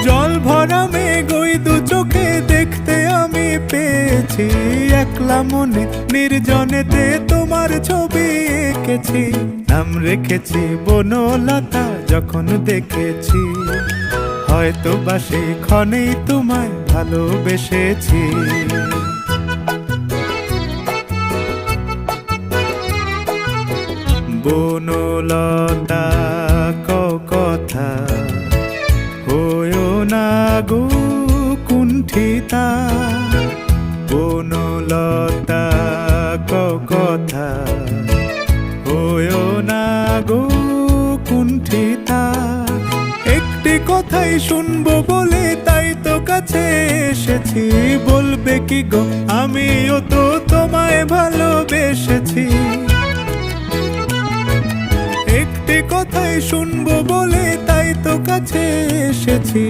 জল ভরা মেঘ ওই দু চোখে দেখতে আমি পেয়েছি, একলা মনে নির্জনেতে তোমার ছবি এঁকেছি। নাম রেখেছি বনলতা যখন দেখেছি, হয়তো বা সেই ক্ষণেই তোমায় ভালোবেসেছি। বনলতা কথা হয়ো না গো কুণ্ঠিতা, বনলতা কথা হয়ো না গো কুণ্ঠিতা। একটি কথাই শুনবো বলে তাই তো কাছে এসেছি, বলবে কি গো আমিও তো তোমায় ভালোবেসেছি। একটি কথাই শুনবো বলে তাই তো কাছে এসেছি,